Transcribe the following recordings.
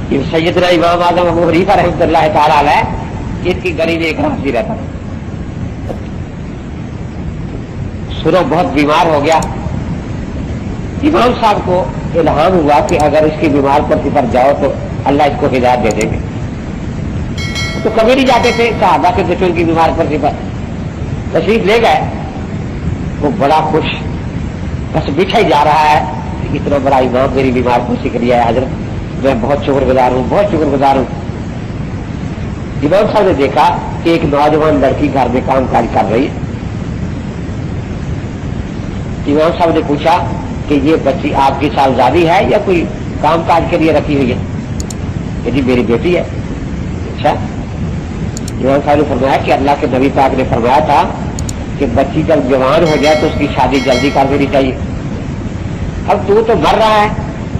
کہ سیدنا امام اعظم ابو حنیفہ رحمۃ اللہ تعالی علیہ ان کی گلی میں ایک راضی رہتا تھا. سنو بہت بیمار ہو گیا. امام صاحب کو الہام ہوا کہ اگر اس کی بیمار پرسی پر جاؤ تو اللہ اس کو ہدایت دے دیں گے. تو کبھی نہیں جاتے تھے صحابہ کے دشمن کی بیمار پرسی پر. تشریف لے گئے. وہ بڑا خوش بس بچھا ہی جا رہا ہے. اتنا بڑا امام میری بیمار پرسی کے لیے ہے حضرت، میں بہت شکر گزار ہوں، بہت شکر گزار ہوں. امام صاحب نے دیکھا کہ ایک نوجوان لڑکی گھر میں کام کاج کر رہی ہے. امام صاحب نے پوچھا کہ یہ بچی آپ کی صاحبزادی ہے یا کوئی کام کاج کے لیے رکھی ہوئی ہے؟ کہ جی میری بیٹی ہے. اچھا. امام صاحب نے فرمایا کہ اللہ کے نبی پاک نے فرمایا تھا کہ بچی جب جوان ہو جائے تو اس کی شادی جلدی کر دینی چاہیے. اب تو مر رہا ہے،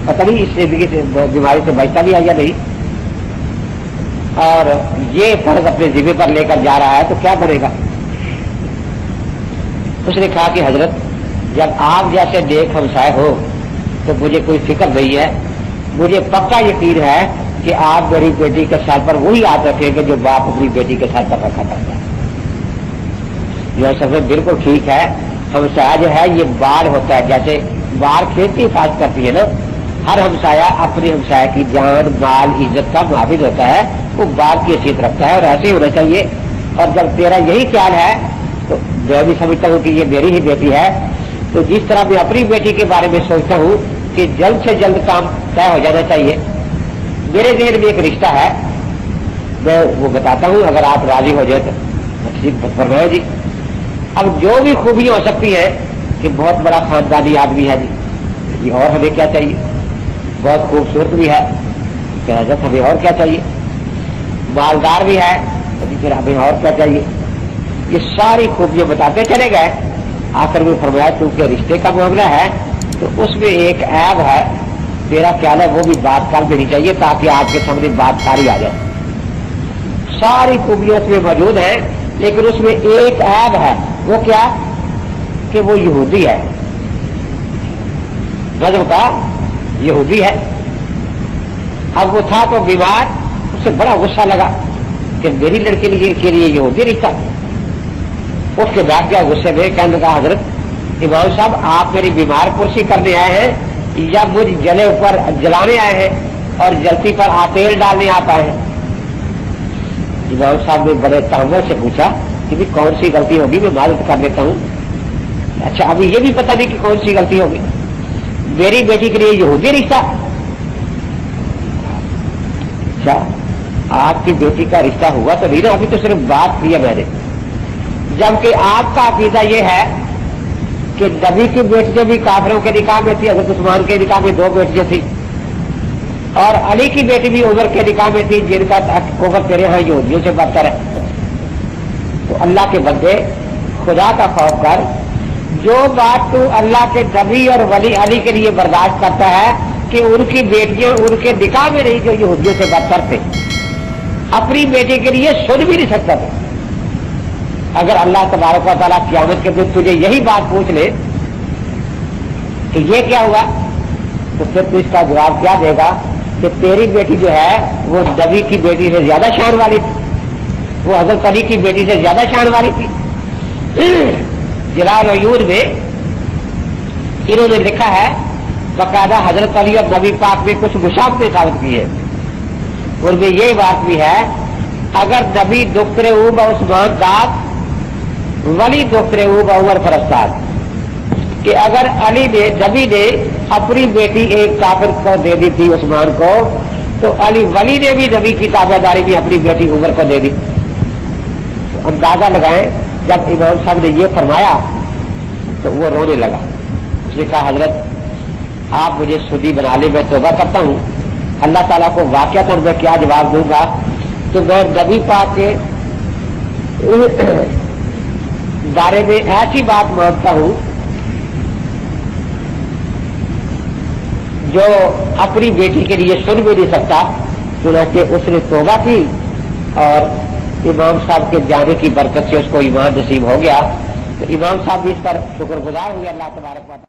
پتہ نہیں اس زندگی سے بیماری سے بچتا بھی ہے یا نہیں، اور یہ فرض اپنے ذمہ پر لے کر جا رہا ہے تو کیا کرے گا؟ اس نے کہا کہ حضرت جب آپ جیسے نیک ہمسائے ہو تو مجھے کوئی فکر نہیں ہے. مجھے پکا یقین ہے کہ آپ میری بیٹی کے سر پر وہی ہاتھ رکھیں گے جو باپ اپنی بیٹی کے سر پر رکھا کرتا ہے. یہ سب بالکل ٹھیک ہے. ہمسایہ جو ہے یہ باڑ ہوتا ہے، جیسے باڑ کھیت کی حفاظت کرتی ہے نا، ہر ہمسایہ اپنی ہمسایہ کی جان مال عزت کا محافظ ہوتا ہے، وہ باڑ کی حیثیت رکھتا ہے اور ایسے ہی ہونا چاہیے. اور جب تیرا یہی خیال ہے تو میں بھی سمجھتا ہوں کہ یہ میری ہی بیٹی ہے. تو جس طرح میں اپنی بیٹی کے بارے میں سوچتا ہوں کہ جلد سے جلد کام طے ہو جانا چاہیے. میرے ذہن میں ایک رشتہ ہے، میں وہ بتاتا ہوں، اگر آپ راضی ہو جائے تو فرمائیں جی. اب جو بھی خوبیاں ہو سکتی ہیں کہ بہت بڑا خاندانی آدمی ہے جی اور ہمیں کیا چاہیے، بہت خوبصورت بھی ہے کہ حضرت ہمیں اور کیا چاہیے، مالدار بھی ہے پھر ہمیں اور کیا چاہیے. یہ ساری خوبیاں بتاتے چلے گئے. آخر میں فرمایا کیونکہ رشتے کا معاملہ ہے تو اس میں ایک عیب ہے، میرا خیال ہے وہ بھی بات کر دینی چاہیے تاکہ آپ کے سامنے بات ساری آ جائے. ساری خوبیاں اس میں موجود ہیں لیکن اس میں ایک عیب ہے. وہ کیا؟ کہ وہ یہودی ہے، غضب کا یہودی ہے. اب وہ تھا تو بیمار، اسے بڑا غصہ لگا کہ میری لڑکی کے لیے یہودی رشتہ. اٹھ کے بیٹھ گیا غصے میں، کہنے لگا حضرت امام صاحب آپ میری بیمار پرسی کرنے آئے ہیں یا مجھ جلے اوپر جلانے آئے ہیں اور جلتی پر تیل ڈالنے آپ آئے ہیں؟ امام صاحب نے بڑے تحمل سے پوچھا کہ بھی کون سی غلطی ہوگی، میں معذرت کر دیتا ہوں. اچھا ابھی یہ بھی پتہ نہیں کہ کون سی غلطی ہوگی، میری بیٹی کے لیے یہودی رشتہ. اچھا آپ کی بیٹی کا رشتہ ہوا تو نہیں نا، ابھی تو صرف بات کی ہے میں نے. جبکہ آپ کا عقیدہ یہ ہے کہ نبی کی بیٹیاں بھی کافروں کے نکاح میں تھی، حضرت عثمان کے نکاح میں 2 بیٹیاں تھیں اور علی کی بیٹی بھی عمر کے نکاح میں تھی جن کا کفر تیرے ہاں یہودیوں سے بدتر ہے. تو اللہ کے بندے خدا کا خوف کر، جو بات تو اللہ کے نبی اور ولی علی کے لیے برداشت کرتا ہے کہ ان کی بیٹیاں ان کے نکاح میں نہیں جو یہودیوں سے بدتر تھے، اپنی بیٹی کے لیے سن بھی نہیں سکتا تھا. اگر اللہ تبارک و تعالیٰ قیامت کے دن تجھے یہی بات پوچھ لے کہ یہ کیا ہوا، تو پھر تو اس کا جواب کیا دے گا کہ تیری بیٹی جو ہے وہ نبی کی بیٹی سے زیادہ شان والی تھی، وہ حضرت علی کی بیٹی سے زیادہ شان والی تھی. جلال العیون میں انہوں نے لکھا ہے باقاعدہ حضرت علی اور نبی پاک میں کچھ مشابہتیں ثابت کی ہے. ان میں یہ بات بھی ہے اگر نبی دختر او با عثمان داد ولی دختر او با عمر فرستاد، کہ اگر علی نے نبی نے اپنی بیٹی ایک کافر کو دے دی تھی عثمان کو، تو علی ولی نے بھی نبی کی تابع داری بھی اپنی بیٹی عمر کو دے دی. اندازہ لگائیں جب امام صاحب نے یہ فرمایا تو وہ رونے لگا. اس نے کہا حضرت آپ مجھے سودی بنا لیں، میں توبہ کرتا ہوں. اللہ تعالیٰ کو واقعہ میں کیا جواب دوں گا کہ میں نبی پاک کے بارے میں ایسی بات مانتا ہوں جو اپنی بیٹی کے لیے سن بھی نہیں سکتا. چنانچہ اس نے توبہ کی اور امام صاحب کے جانے کی برکت سے اس کو ایمان نصیب ہو گیا. تو امام صاحب بھی اس پر شکر گزار ہوئے اللہ تبارک و تعالیٰ.